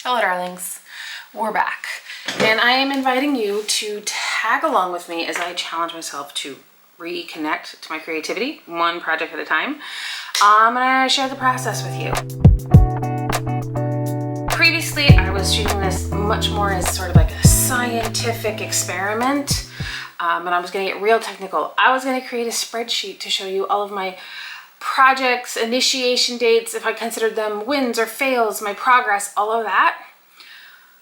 Hello darlings, we're back and I am inviting you to tag along with me as I challenge myself to reconnect to my creativity, one project at a time. I'm gonna share the process with you. Previously, I was treating this much more as sort of like a scientific experiment, and I was gonna get real technical. I was gonna create a spreadsheet to show you all of my projects, initiation dates, if I considered them wins or fails, my progress, all of that.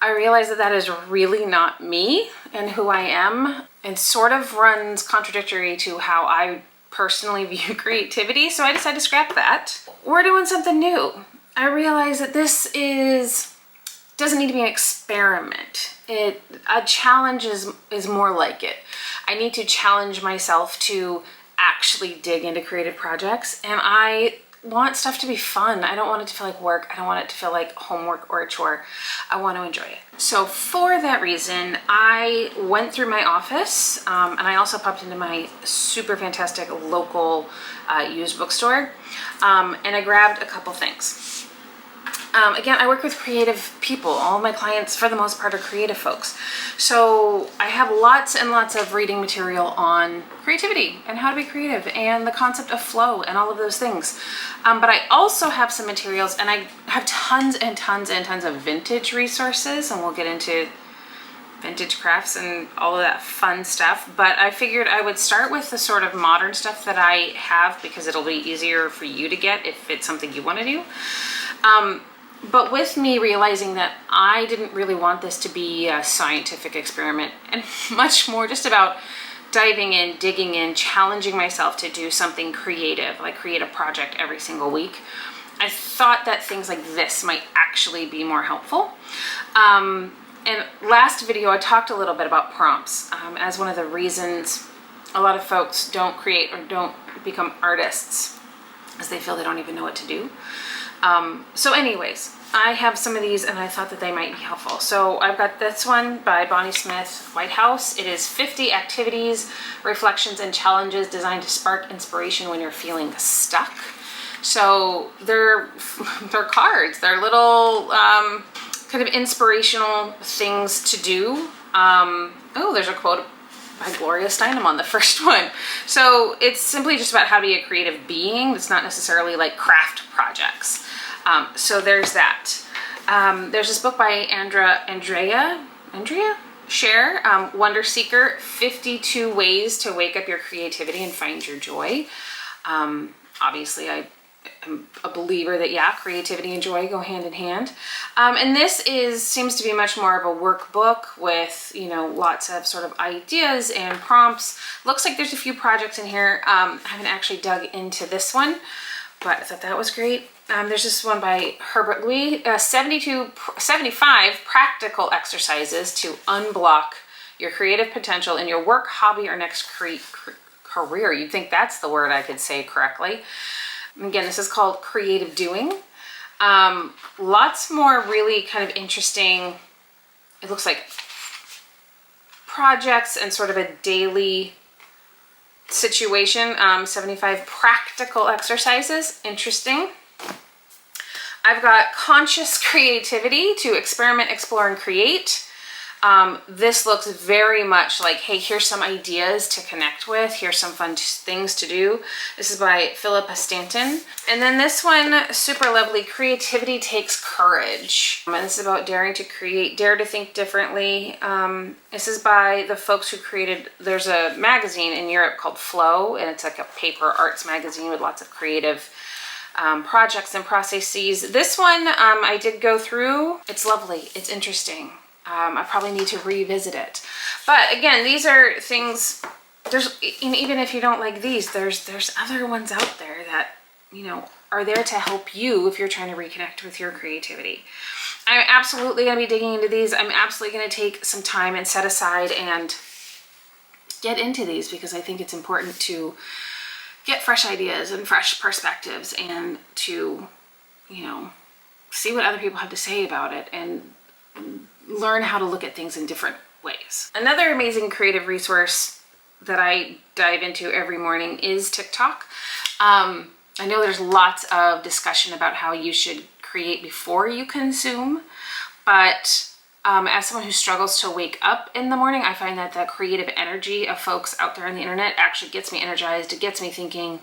I realized that that is really not me and who I am, and sort of runs contradictory to how I personally view creativity, so I decided to scrap that. We're doing something new. I realize that this doesn't need to be an experiment. A challenge is more like it. I need to challenge myself to actually dig into creative projects, and I want stuff to be fun. I don't want it to feel like work. I don't want it to feel like homework or a chore. I want to enjoy it. So for that reason, I went through my office, and I also popped into my super fantastic local used bookstore, and I grabbed a couple things. Again, I work with creative people. All of my clients, for the most part, are creative folks. So I have lots and lots of reading material on creativity and how to be creative and the concept of flow and all of those things. But I also have some materials, and I have tons and tons and tons of vintage resources, and we'll get into vintage crafts and all of that fun stuff. But I figured I would start with the sort of modern stuff that I have, because it'll be easier for you to get if it's something you want to do. But with me realizing that I didn't really want this to be a scientific experiment, and much more just about diving in, digging in, challenging myself to do something creative, like create a project every single week, I thought that things like this might actually be more helpful. And last video, I talked a little bit about prompts as one of the reasons a lot of folks don't create or don't become artists, as they feel they don't even know what to do. So anyways, I have some of these and I thought that they might be helpful. So I've got this one by Bonnie Smith, White House. It is 50 activities, reflections, and challenges designed to spark inspiration when you're feeling stuck. So they're cards. They're little kind of inspirational things to do. Oh, there's a quote by Gloria Steinem on the first one. So it's simply just about how to be a creative being. It's not necessarily like craft projects. So there's that. There's this book by Andrea Scher, Wonder Seeker, 52 Ways to Wake Up Your Creativity and Find Your Joy. Obviously, I am a believer that, yeah, creativity and joy go hand in hand. And this seems to be much more of a workbook with, you know, lots of sort of ideas and prompts. Looks like there's a few projects in here. I haven't actually dug into this one, but I thought that was great. There's this one by Herbert Louis, 75 practical exercises to unblock your creative potential in your work, hobby, or next career. You'd think that's the word I could say correctly. Again, this is called Creative Doing. Lots more really kind of interesting, it looks like, projects and sort of a daily situation. 75 practical exercises, interesting. I've got Conscious Creativity to Experiment, Explore, and Create. This looks very much like, hey, here's some ideas to connect with. Here's some fun things to do. This is by Philippa Stanton. And then this one, super lovely, Creativity Takes Courage. And this is about daring to create, dare to think differently. This is by the folks who created, there's a magazine in Europe called Flow, and it's like a paper arts magazine with lots of creative projects and processes. This one I did go through. It's lovely. It's interesting. I probably need to revisit it. But again, these are things, even if you don't like these, there's other ones out there that, you know, are there to help you if you're trying to reconnect with your creativity. I'm absolutely going to be digging into these. I'm absolutely going to take some time and set aside and get into these, because I think it's important to get fresh ideas and fresh perspectives, and to, you know, see what other people have to say about it and learn how to look at things in different ways. Another amazing creative resource that I dive into every morning is TikTok. I know there's lots of discussion about how you should create before you consume, But as someone who struggles to wake up in the morning, I find that the creative energy of folks out there on the internet actually gets me energized. It gets me thinking,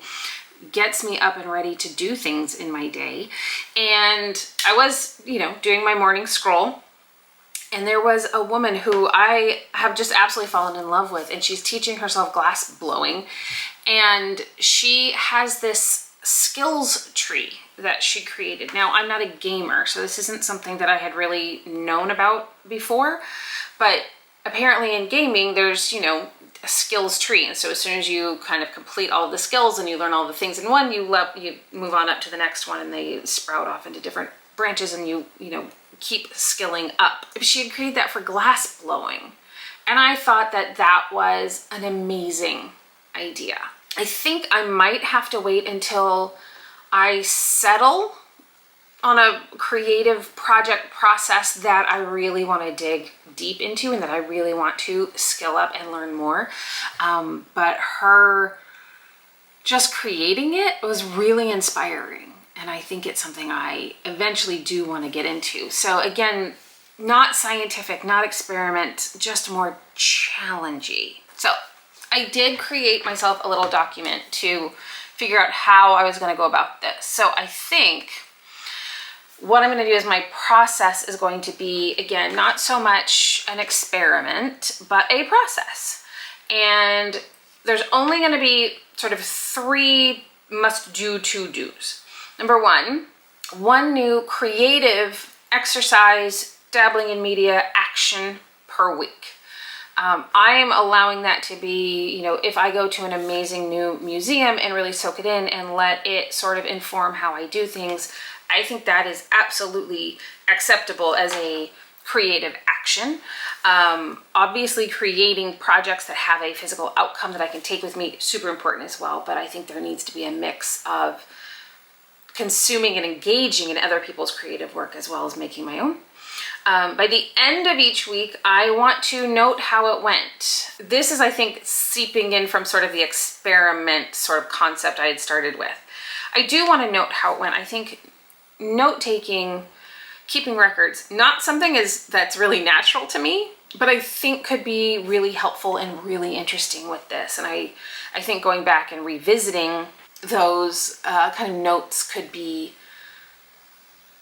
gets me up and ready to do things in my day. And I was, doing my morning scroll, and there was a woman who I have just absolutely fallen in love with, and she's teaching herself glass blowing. And she has this skills tree that she created. Now, I'm not a gamer, so this isn't something that I had really known about before, but apparently in gaming, there's, a skills tree. And so as soon as you kind of complete all of the skills and you learn all the things in one, you move on up to the next one, and they sprout off into different branches, and you keep skilling up. She had created that for glass blowing. And I thought that that was an amazing idea. I think I might have to wait until I settle on a creative project process that I really want to dig deep into and that I really want to skill up and learn more. But her just creating it was really inspiring. And I think it's something I eventually do want to get into. So again, not scientific, not experiment, just more challenging. So I did create myself a little document to figure out how I was going to go about this. So I think what I'm going to do is my process is going to be, again, not so much an experiment, but a process. And there's only going to be sort of 3 must-do to-dos. Number 1 new creative exercise, dabbling in media action per week. I am allowing that to be, if I go to an amazing new museum and really soak it in and let it sort of inform how I do things, I think that is absolutely acceptable as a creative action. Obviously, creating projects that have a physical outcome that I can take with me, super important as well, but I think there needs to be a mix of consuming and engaging in other people's creative work as well as making my own. By the end of each week, I want to note how it went. This is, I think, seeping in from sort of the experiment sort of concept I had started with. I do want to note how it went. I think note-taking, keeping records, not something that's really natural to me, but I think could be really helpful and really interesting with this. And I think going back and revisiting those kind of notes could be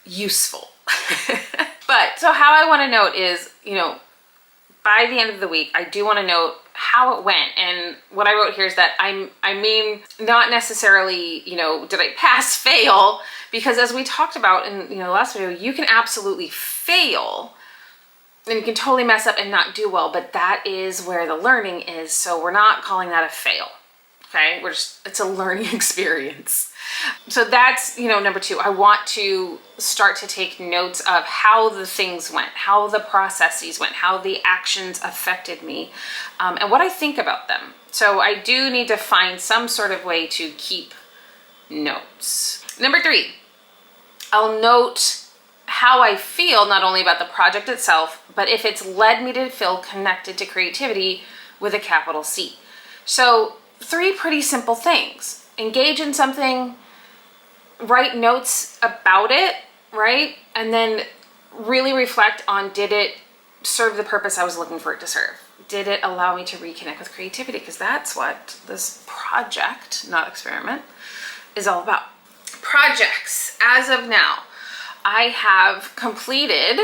useful. But so how I want to note is, by the end of the week, I do want to note how it went. And what I wrote here is that I mean, not necessarily, did I pass, fail? Because as we talked about in, the last video, you can absolutely fail and you can totally mess up and not do well, but that is where the learning is. So we're not calling that a fail. Okay, it's a learning experience. So that's, number 2. I want to start to take notes of how the things went, how the processes went, how the actions affected me, and what I think about them. So I do need to find some sort of way to keep notes. Number 3, I'll note how I feel not only about the project itself, but if it's led me to feel connected to creativity with a capital C. So 3 pretty simple things. Engage in something, write notes about it, right? And then really reflect on, did it serve the purpose I was looking for it to serve? Did it allow me to reconnect with creativity? Because that's what this project, not experiment, is all about. Projects. As of now, I have completed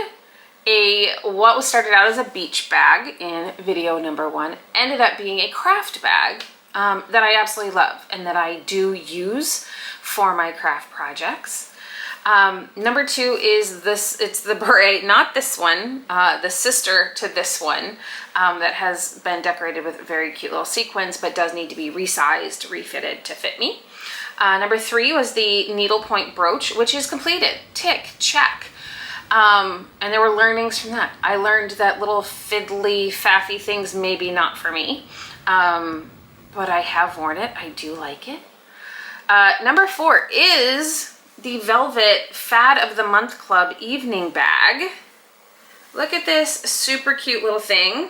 what was started out as a beach bag in video number 1, ended up being a craft bag that I absolutely love and that I do use for my craft projects. Number 2 is this, it's the beret, not this one, the sister to this one, that has been decorated with very cute little sequins, but does need to be resized, refitted to fit me. Number 3 was the needlepoint brooch, which is completed. Tick, check. And there were learnings from that. I learned that little fiddly, faffy things maybe not for me, but I have worn it. I do like it. Number 4 is the Velvet Fad of the Month Club evening bag. Look at this super cute little thing.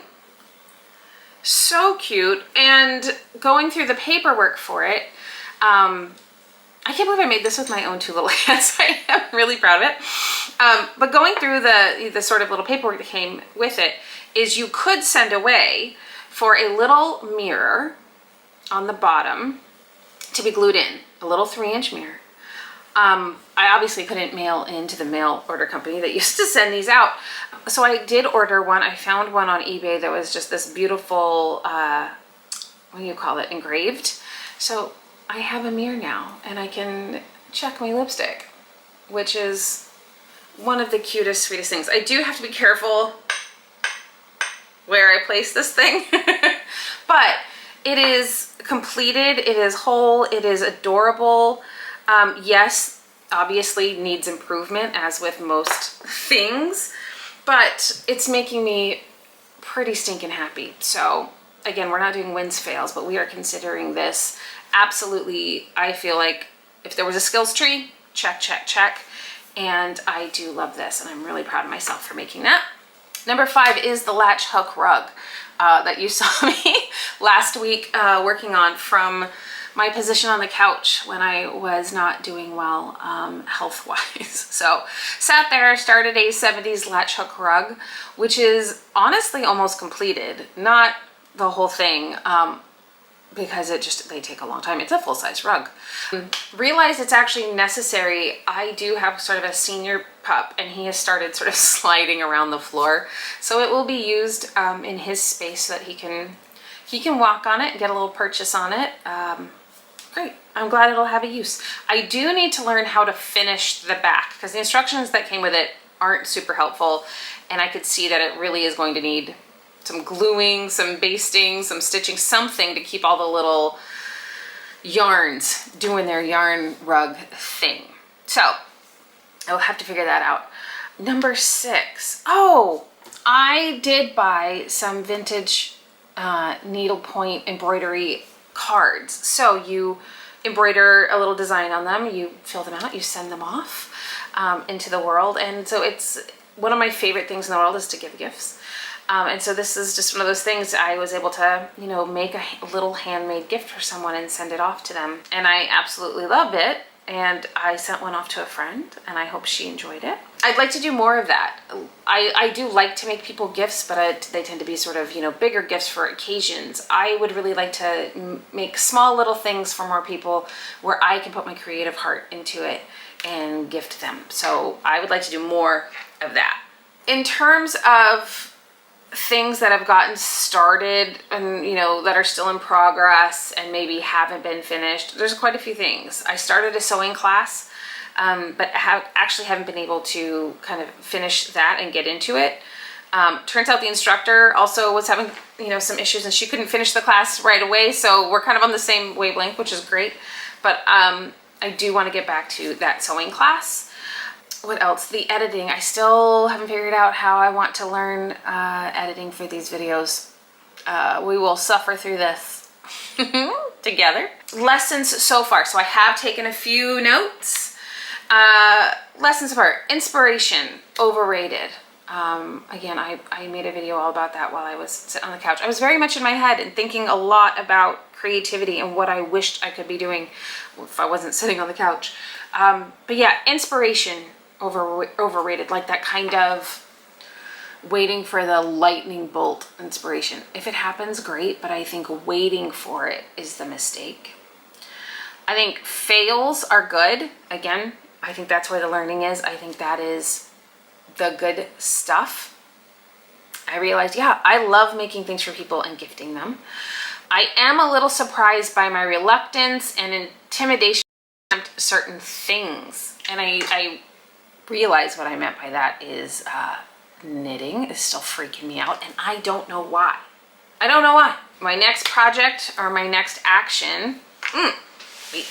So cute. And going through the paperwork for it, I can't believe I made this with my own two little hands. I am really proud of it. But going through the sort of little paperwork that came with it is you could send away for a little mirror on the bottom to be glued in, a little 3-inch mirror. I obviously couldn't mail into the mail order company that used to send these out. So I did order one. I found one on eBay that was just this beautiful, what do you call it, engraved. So I have a mirror now and I can check my lipstick, which is one of the cutest, sweetest things. I do have to be careful where I place this thing, but it is completed, it is whole, it is adorable. Yes, obviously needs improvement as with most things, but it's making me pretty stinking happy. So again, we're not doing wins fails, but we are considering this absolutely. I feel like if there was a skills tree, check, check, check. And I do love this and I'm really proud of myself for making that. Number 5 is the latch hook rug that you saw me last week working on from my position on the couch when I was not doing well health-wise. So sat there, started a 70s latch hook rug, which is honestly almost completed. Not the whole thing, because they take a long time. It's a full-size rug. Realized it's actually necessary. I do have sort of a senior pup and he has started sort of sliding around the floor. So it will be used in his space so that he can walk on it and get a little purchase on it. Great. I'm glad it'll have a use. I do need to learn how to finish the back because the instructions that came with it aren't super helpful. And I could see that it really is going to need some gluing, some basting, some stitching, something to keep all the little yarns doing their yarn rug thing. So I'll have to figure that out. Number 6. Oh, I did buy some vintage needlepoint embroidery cards. So you embroider a little design on them, you fill them out, you send them off into the world. And so it's one of my favorite things in the world is to give gifts. And so this is just one of those things I was able to, you know, make a little handmade gift for someone and send it off to them. And I absolutely love it. And I sent one off to a friend and I hope she enjoyed it. I'd like to do more of that. I do like to make people gifts, but they tend to be sort of, you know, bigger gifts for occasions. I would really like to make small little things for more people where I can put my creative heart into it and gift them. So I would like to do more of that. In terms of things that have gotten started and, you know, that are still in progress and maybe haven't been finished, there's quite a few things. I started a sewing class, but actually haven't been able to kind of finish that and get into it. Turns out the instructor also was having, you know, some issues and she couldn't finish the class right away. So we're kind of on the same wavelength, which is great. But I do want to get back to that sewing class. What else? The editing. I still haven't figured out how I want to learn editing for these videos. We will suffer through this together. Lessons so far. So I have taken a few notes. Lessons so far. Inspiration. Overrated. Again, I made a video all about that while I was sitting on the couch. I was very much in my head and thinking a lot about creativity and what I wished I could be doing if I wasn't sitting on the couch. But yeah, inspiration. Overrated, like that kind of waiting for the lightning bolt inspiration. If it happens, great, but I think waiting for it is the mistake. I think fails are good. Again, I think that's where the learning is. I think that is the good stuff. I realized, yeah, I love making things for people and gifting them. I am a little surprised by my reluctance and intimidation to attempt certain things. And I realize what I meant by that is knitting is still freaking me out and I don't know why. I don't know why. My next project or my next action, wait.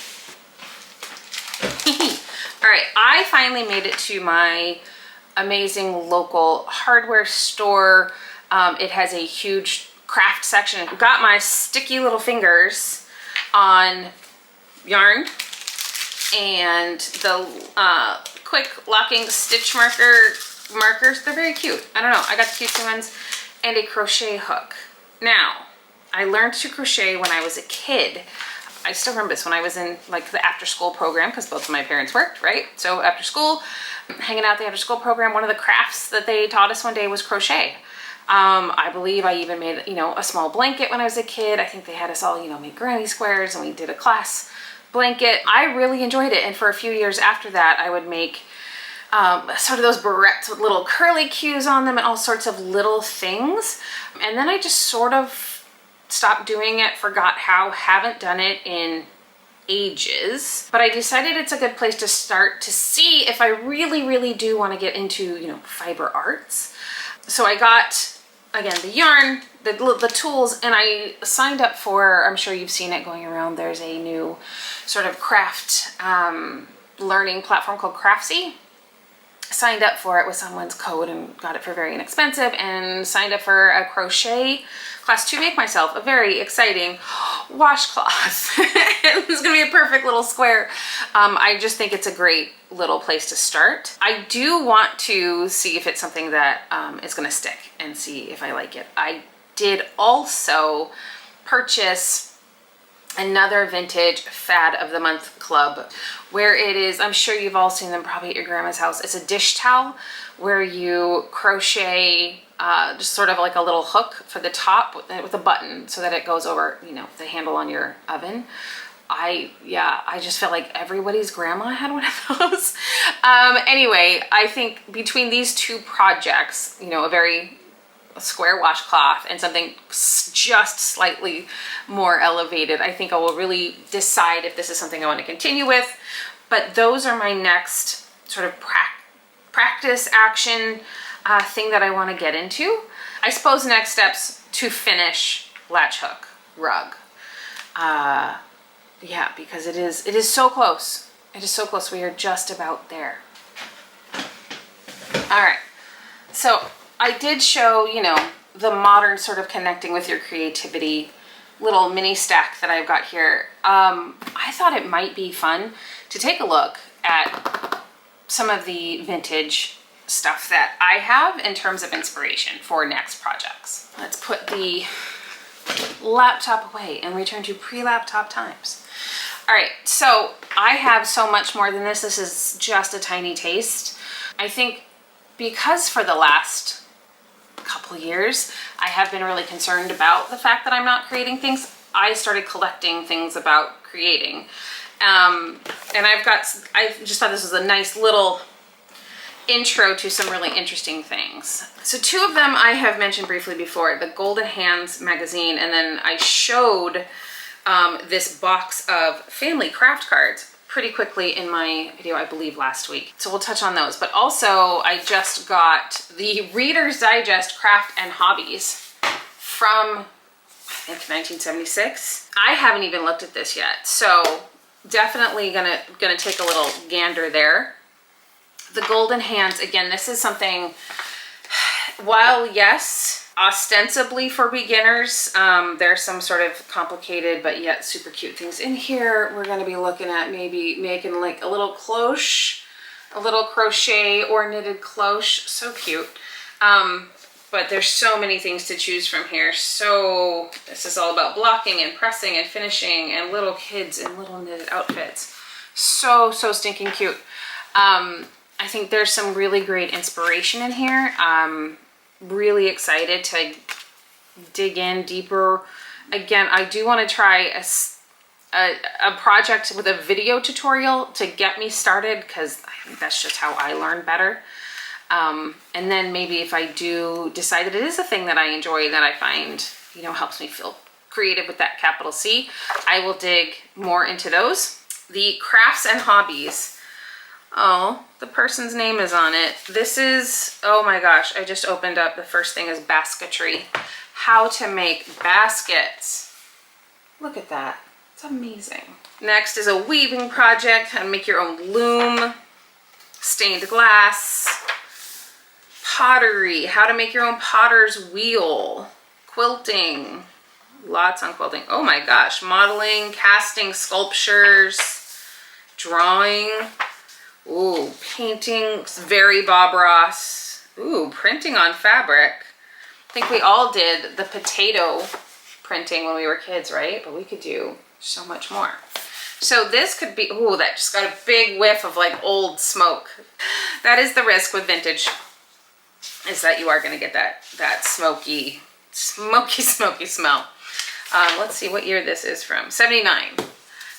All right, I finally made it to my amazing local hardware store. It has a huge craft section. Got my sticky little fingers on yarn and the quick locking stitch markers. They're very cute. I don't know. I got the cutesy ones and a crochet hook. Now, I learned to crochet when I was a kid, I still remember this when I was in like the after school program, because both of my parents worked, right? So after school, hanging out the after school program, one of the crafts that they taught us one day was crochet. I believe I even made, you know, a small blanket when I was a kid. I think they had us all, you know, make granny squares, and we did a class blanket. I really enjoyed it. And for a few years after that, I would make sort of those barrettes with little curly cues on them and all sorts of little things. And then I just sort of stopped doing it, forgot how, haven't done it in ages. But I decided it's a good place to start to see if I really, really do want to get into, you know, fiber arts. So I got, again, the yarn, the tools, and I signed up for, I'm sure you've seen it going around, there's a new sort of craft learning platform called Craftsy. Signed up for it with someone's code and got it for very inexpensive, and signed up for a crochet class to make myself a very exciting washcloth. It's gonna be a perfect little square. I just think it's a great little place to start. I do want to see if it's something that is gonna stick and see if I like it. I did also purchase another vintage fad of the month club, where it is, I'm sure you've all seen them probably at your grandma's house. It's a dish towel where you crochet just sort of like a little hook for the top with a button so that it goes over, you know, the handle on your oven. I just felt like everybody's grandma had one of those. Anyway, I think between these two projects, you know, a square washcloth and something just slightly more elevated, I think I will really decide if this is something I want to continue with. But those are my next sort of practice action thing that I want to get into. I suppose next steps to finish latch hook rug. Yeah, because it is so close. It is so close. We are just about there. All right, so I did show, you know, the modern sort of connecting with your creativity little mini stack that I've got here. I thought it might be fun to take a look at some of the vintage stuff that I have in terms of inspiration for next projects. Let's put the laptop away and return to pre-laptop times. All right, so I have so much more than this. This is just a tiny taste. I think because for the last couple of years, I have been really concerned about the fact that I'm not creating things. I started collecting things about creating. And I just thought this was a nice little intro to some really interesting things. So two of them I have mentioned briefly before, the Golden Hands magazine, and then I showed this box of family craft cards pretty quickly in my video, I believe last week. So we'll touch on those. But also I just got the Reader's Digest Craft and Hobbies from, I think, 1976. I haven't even looked at this yet. So definitely gonna take a little gander there. The Golden Hands, again, this is something, while yes, ostensibly for beginners, there's some sort of complicated but yet super cute things in here. We're going to be looking at maybe making like a little cloche, a little crochet or knitted cloche. So cute. But there's so many things to choose from here. So this is all about blocking and pressing and finishing and little kids in little knitted outfits. So stinking cute. I think there's some really great inspiration in here. Really excited to dig in deeper. Again, I do want to try a project with a video tutorial to get me started, because I think that's just how I learn better. And then maybe if I do decide that it is a thing that I enjoy, that I find, you know, helps me feel creative with that capital C, I will dig more into those. The Crafts and Hobbies. Oh, the person's name is on it. This is, oh my gosh, I just opened up, the first thing is basketry. How to make baskets. Look at that, it's amazing. Next is a weaving project, how to make your own loom. Stained glass. Pottery, how to make your own potter's wheel. Quilting, lots on quilting. Oh my gosh, modeling, casting, sculptures, drawing. Ooh, painting, very Bob Ross. Ooh, printing on fabric. I think we all did the potato printing when we were kids, right? But we could do so much more. So this could be, ooh, that just got a big whiff of like old smoke. That is the risk with vintage, is that you are going to get that smoky smell. Let's see what year this is from. 79.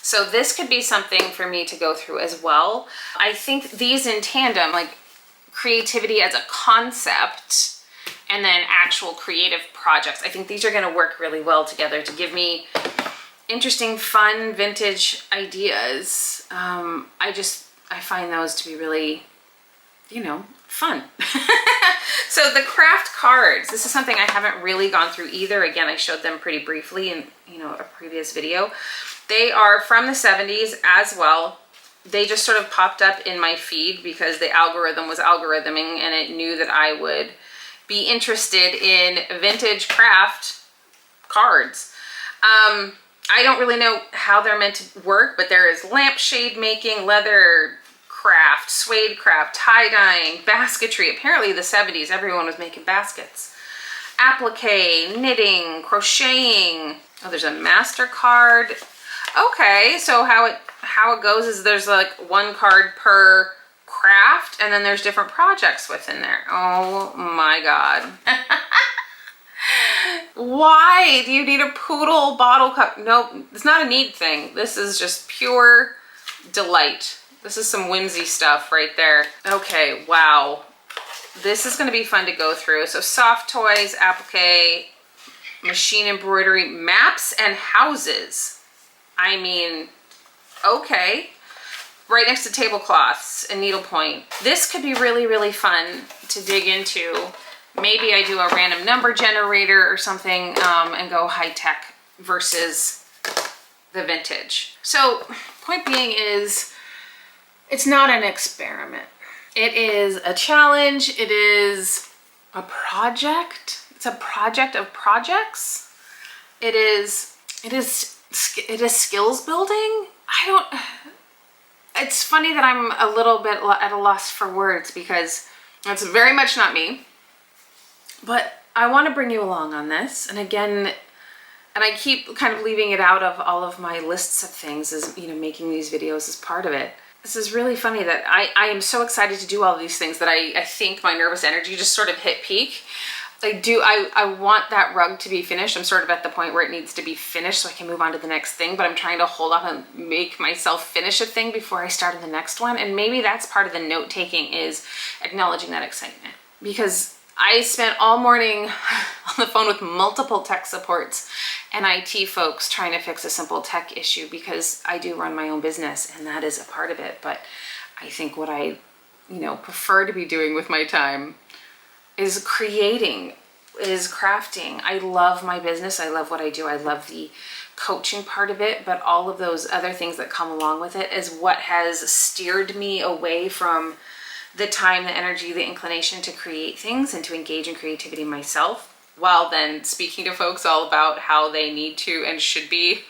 So this could be something for me to go through as well. I think these in tandem, like creativity as a concept and then actual creative projects, I think these are going to work really well together to give me interesting, fun, vintage ideas. I find those to be really, you know, fun. So the craft cards, this is something I haven't really gone through either. Again, I showed them pretty briefly in, you know, a previous video. They are from the 70s as well. They just sort of popped up in my feed because the algorithm was algorithming and it knew that I would be interested in vintage craft cards. I don't really know how they're meant to work, but there is lampshade making, leather craft, suede craft, tie-dyeing, basketry. Apparently the 70s, everyone was making baskets. Applique, knitting, crocheting. Oh, there's a MasterCard. Okay, so how it goes is there's like one card per craft, and then there's different projects within there. Oh my God. Why do you need a poodle bottle cup? Nope, it's not a need thing. This is just pure delight. This is some whimsy stuff right there. Okay, wow. This is gonna be fun to go through. So soft toys, applique, machine embroidery, maps and houses. I mean, okay. Right next to tablecloths and needlepoint. This could be really, really fun to dig into. Maybe I do a random number generator or something and go high tech versus the vintage. So point being is, it's not an experiment. It is a challenge. It is a project. It's a project of projects. It is skills building. It's funny that I'm a little bit at a loss for words because that's very much not me. But I want to bring you along on this. And again, and I keep kind of leaving it out of all of my lists of things, as, you know, making these videos is part of it. This is really funny that I am so excited to do all of these things that I think my nervous energy just sort of hit peak. I want that rug to be finished. I'm sort of at the point where it needs to be finished so I can move on to the next thing, but I'm trying to hold up and make myself finish a thing before I start on the next one. And maybe that's part of the note taking, is acknowledging that excitement, because I spent all morning on the phone with multiple tech supports and IT folks trying to fix a simple tech issue, because I do run my own business and that is a part of it. But I think what I, you know, prefer to be doing with my time is creating, is crafting. I love my business. I love what I do. I love the coaching part of it, but all of those other things that come along with it is what has steered me away from the time, the energy, the inclination to create things and to engage in creativity myself, while then speaking to folks all about how they need to and should be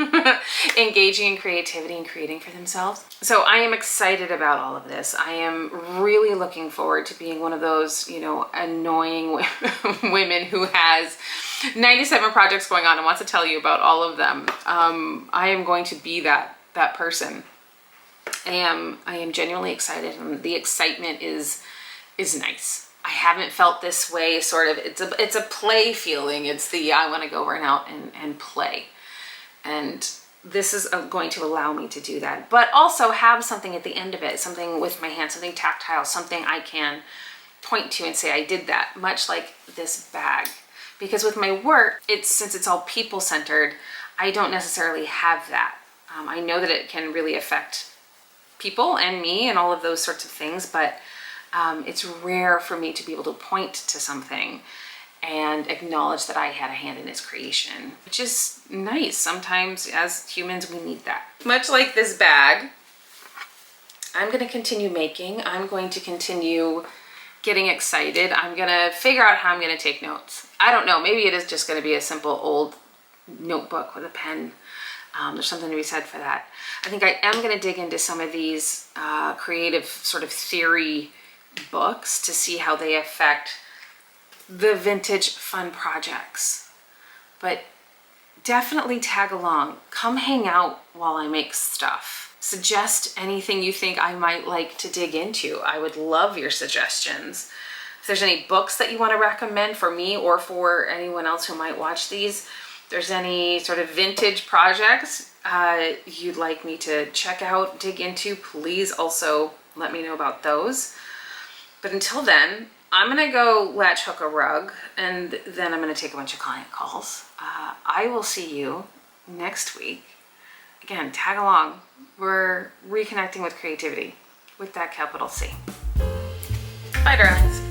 engaging in creativity and creating for themselves. So I am excited about all of this. I am really looking forward to being one of those, you know, annoying women who has 97 projects going on and wants to tell you about all of them. I am going to be that person. I am genuinely excited, and the excitement is nice. I haven't felt this way, sort of, it's a play feeling. It's the, I want to go run out and play. And this is going to allow me to do that, but also have something at the end of it, something with my hands, something tactile, something I can point to and say I did that, much like this bag. Because with my work, since it's all people-centered, I don't necessarily have that. I know that it can really affect people and me and all of those sorts of things, but it's rare for me to be able to point to something and acknowledge that I had a hand in its creation, which is nice. Sometimes as humans, we need that. Much like this bag, I'm going to continue making. I'm going to continue getting excited. I'm going to figure out how I'm going to take notes. I don't know. Maybe it is just going to be a simple old notebook with a pen. There's something to be said for that. I think I am going to dig into some of these creative sort of theory books to see how they affect the vintage fun projects. But definitely tag along. Come hang out while I make stuff. Suggest anything you think I might like to dig into. I would love your suggestions. If there's any books that you want to recommend for me or for anyone else who might watch these, if there's any sort of vintage projects you'd like me to check out, dig into, please also let me know about those. But until then, I'm gonna go latch hook a rug, and then I'm gonna take a bunch of client calls. I will see you next week. Again, tag along. We're reconnecting with creativity with that capital C. Bye, darlings.